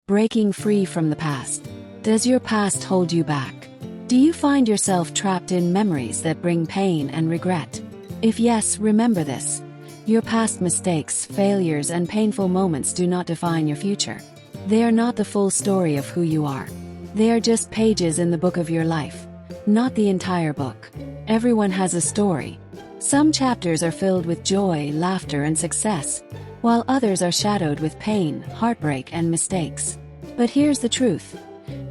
Breaking free from the past. Does your past hold you back? Do you find yourself trapped in memories that bring pain and regret? If yes, remember this. Your past mistakes, failures, and painful moments do not define your future. They are not the full story of who you are. They are just pages in the book of your life, not the entire book. Everyone has a story. Some chapters are filled with joy, laughter, and success, while others are shadowed with pain, heartbreak, and mistakes. But here's the truth.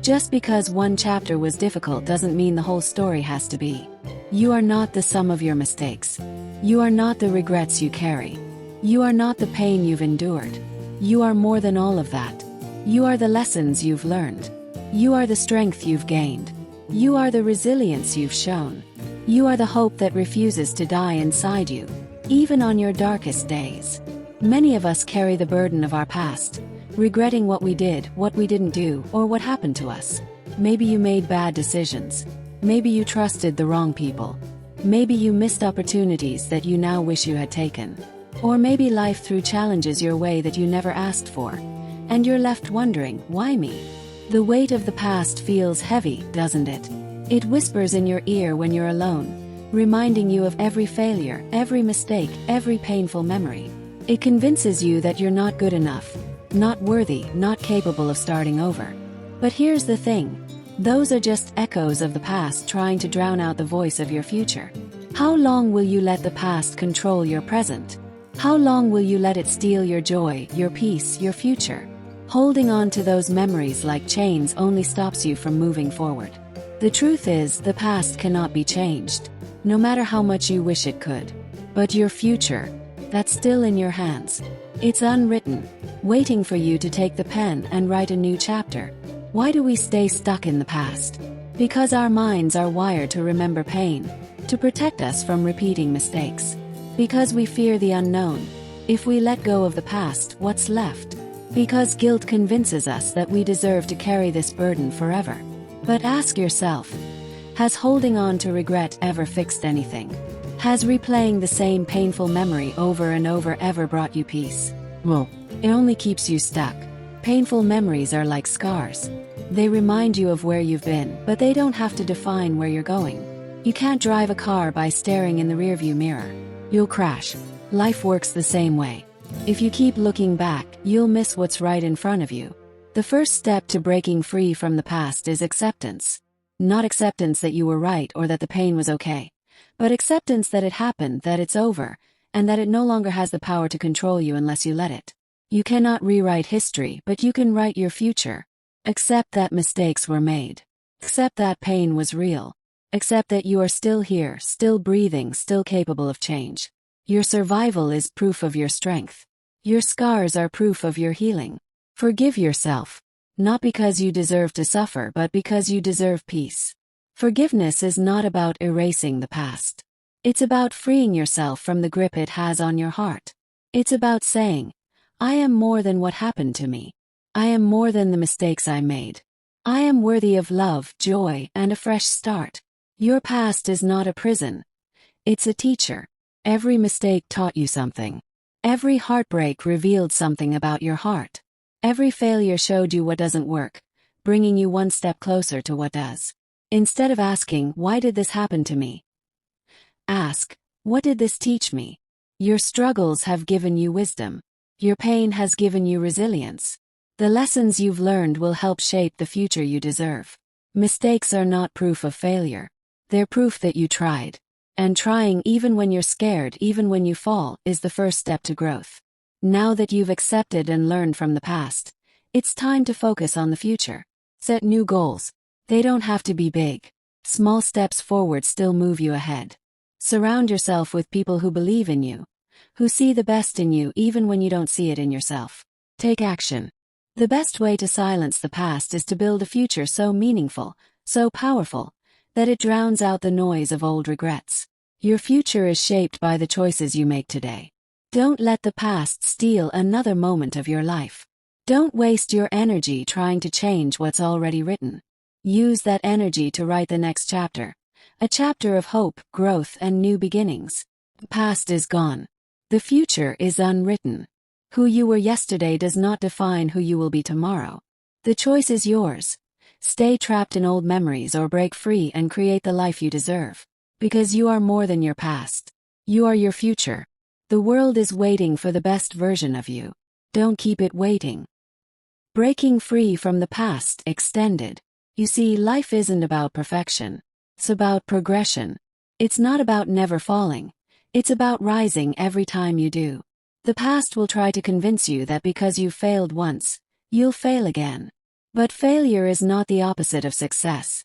Just because one chapter was difficult doesn't mean the whole story has to be. You are not the sum of your mistakes. You are not the regrets you carry. You are not the pain you've endured. You are more than all of that. You are the lessons you've learned. You are the strength you've gained. You are the resilience you've shown. You are the hope that refuses to die inside you, even on your darkest days. Many of us carry the burden of our past, regretting what we did, what we didn't do, or what happened to us. Maybe you made bad decisions. Maybe you trusted the wrong people. Maybe you missed opportunities that you now wish you had taken. Or maybe life threw challenges your way that you never asked for, and you're left wondering, why me? The weight of the past feels heavy, doesn't it? It whispers in your ear when you're alone, reminding you of every failure, every mistake, every painful memory. It convinces you that you're not good enough, not worthy, not capable of starting over. But here's the thing. Those are just echoes of the past trying to drown out the voice of your future. How long will you let the past control your present? How long will you let it steal your joy, your peace, your future? Holding on to those memories like chains only stops you from moving forward. The truth is, the past cannot be changed, no matter how much you wish it could. But your future, that's still in your hands. It's unwritten, waiting for you to take the pen and write a new chapter. Why do we stay stuck in the past? Because our minds are wired to remember pain, to protect us from repeating mistakes. Because we fear the unknown. If we let go of the past, what's left? Because guilt convinces us that we deserve to carry this burden forever. But ask yourself, has holding on to regret ever fixed anything? Has replaying the same painful memory over and over ever brought you peace? Well, it only keeps you stuck. Painful memories are like scars. They remind you of where you've been, but they don't have to define where you're going. You can't drive a car by staring in the rearview mirror. You'll crash. Life works the same way. If you keep looking back, you'll miss what's right in front of you. The first step to breaking free from the past is acceptance. Not acceptance that you were right or that the pain was okay, but acceptance that it happened, that it's over, and that it no longer has the power to control you unless you let it. You cannot rewrite history, but you can write your future. Accept that mistakes were made. Accept that pain was real. Accept that you are still here, still breathing, still capable of change. Your survival is proof of your strength. Your scars are proof of your healing. Forgive yourself, not because you deserve to suffer, but because you deserve peace. Forgiveness is not about erasing the past. It's about freeing yourself from the grip it has on your heart. It's about saying, I am more than what happened to me. I am more than the mistakes I made. I am worthy of love, joy, and a fresh start. Your past is not a prison. It's a teacher. Every mistake taught you something. Every heartbreak revealed something about your heart. Every failure showed you what doesn't work, bringing you one step closer to what does. Instead of asking, why did this happen to me? Ask, what did this teach me? Your struggles have given you wisdom. Your pain has given you resilience. The lessons you've learned will help shape the future you deserve. Mistakes are not proof of failure. They're proof that you tried. And trying, even when you're scared, even when you fall, is the first step to growth. Now that you've accepted and learned from the past, it's time to focus on the future. Set new goals. They don't have to be big. Small steps forward still move you ahead. Surround yourself with people who believe in you, who see the best in you even when you don't see it in yourself. Take action. The best way to silence the past is to build a future so meaningful, so powerful, that it drowns out the noise of old regrets. Your future is shaped by the choices you make today. Don't let the past steal another moment of your life. Don't waste your energy trying to change what's already written. Use that energy to write the next chapter. A chapter of hope, growth, and new beginnings. The past is gone. The future is unwritten. Who you were yesterday does not define who you will be tomorrow. The choice is yours. Stay trapped in old memories or break free and create the life you deserve. Because you are more than your past. You are your future. The world is waiting for the best version of you. Don't keep it waiting. Breaking free from the past extended. You see, life isn't about perfection. It's about progression. It's not about never falling. It's about rising every time you do. The past will try to convince you that because you failed once, you'll fail again. But failure is not the opposite of success.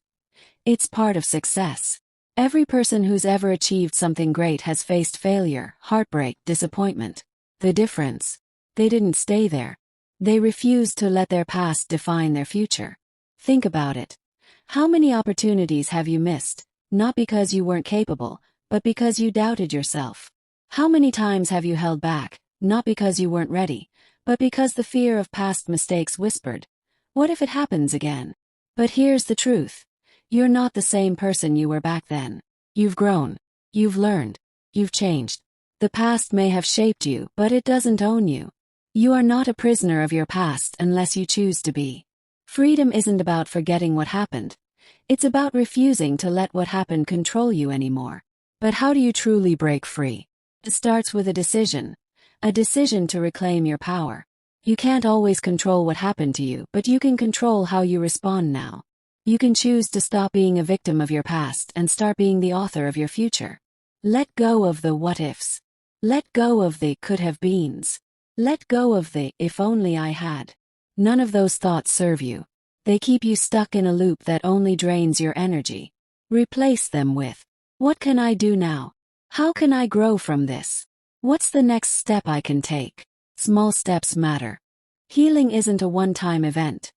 It's part of success. Every person who's ever achieved something great has faced failure, heartbreak, disappointment. The difference? They didn't stay there. They refused to let their past define their future. Think about it. How many opportunities have you missed, not because you weren't capable, but because you doubted yourself? How many times have you held back, not because you weren't ready, but because the fear of past mistakes whispered, "What if it happens again?" But here's the truth. You're not the same person you were back then. You've grown. You've learned. You've changed. The past may have shaped you, but it doesn't own you. You are not a prisoner of your past unless you choose to be. Freedom isn't about forgetting what happened. It's about refusing to let what happened control you anymore. But how do you truly break free? It starts with a decision to reclaim your power. You can't always control what happened to you, but you can control how you respond now. You can choose to stop being a victim of your past and start being the author of your future. Let go of the what-ifs. Let go of the could-have-beens. Let go of the if only I had. None of those thoughts serve you. They keep you stuck in a loop that only drains your energy. Replace them with, what can I do now? How can I grow from this? What's the next step I can take? Small steps matter. Healing isn't a one-time event.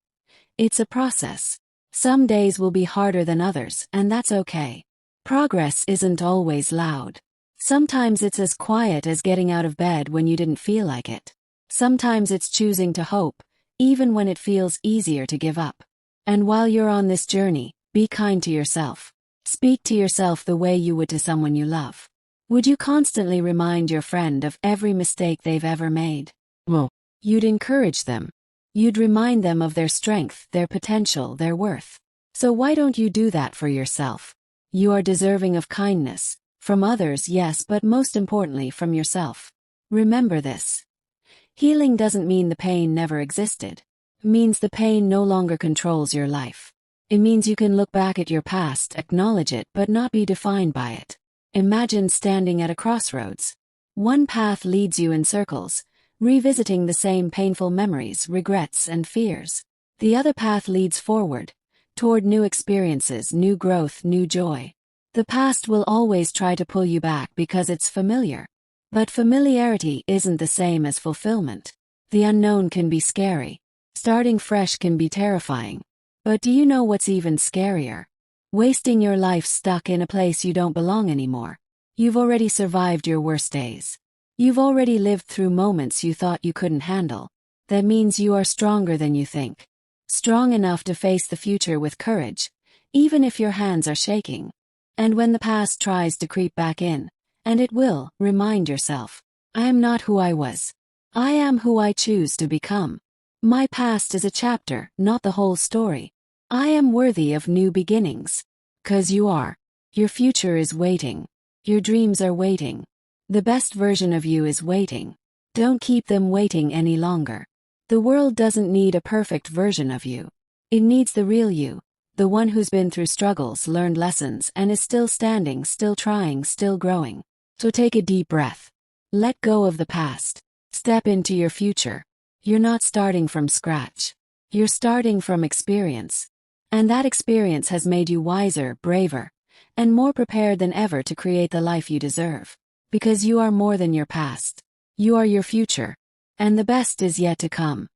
It's a process. Some days will be harder than others, and that's okay. Progress isn't always loud. Sometimes it's as quiet as getting out of bed when you didn't feel like it. Sometimes it's choosing to hope, even when it feels easier to give up. And while you're on this journey, be kind to yourself. Speak to yourself the way you would to someone you love. Would you constantly remind your friend of every mistake they've ever made? Well, you'd encourage them. You'd remind them of their strength, their potential, their worth. So why don't you do that for yourself? You are deserving of kindness. From others, yes, but most importantly from yourself. Remember this. Healing doesn't mean the pain never existed. It means the pain no longer controls your life. It means you can look back at your past, acknowledge it, but not be defined by it. Imagine standing at a crossroads. One path leads you in circles, revisiting the same painful memories, regrets, and fears. The other path leads forward, toward new experiences, new growth, new joy. The past will always try to pull you back because it's familiar. But familiarity isn't the same as fulfillment. The unknown can be scary. Starting fresh can be terrifying. But do you know what's even scarier? Wasting your life stuck in a place you don't belong anymore. You've already survived your worst days. You've already lived through moments you thought you couldn't handle. That means you are stronger than you think. Strong enough to face the future with courage, even if your hands are shaking. And when the past tries to creep back in, and it will, remind yourself, I am not who I was. I am who I choose to become. My past is a chapter, not the whole story. I am worthy of new beginnings. 'Cause you are. Your future is waiting. Your dreams are waiting. The best version of you is waiting. Don't keep them waiting any longer. The world doesn't need a perfect version of you. It needs the real you. The one who's been through struggles, learned lessons, and is still standing, still trying, still growing. So take a deep breath. Let go of the past. Step into your future. You're not starting from scratch. You're starting from experience. And that experience has made you wiser, braver, and more prepared than ever to create the life you deserve. Because you are more than your past. You are your future. And the best is yet to come.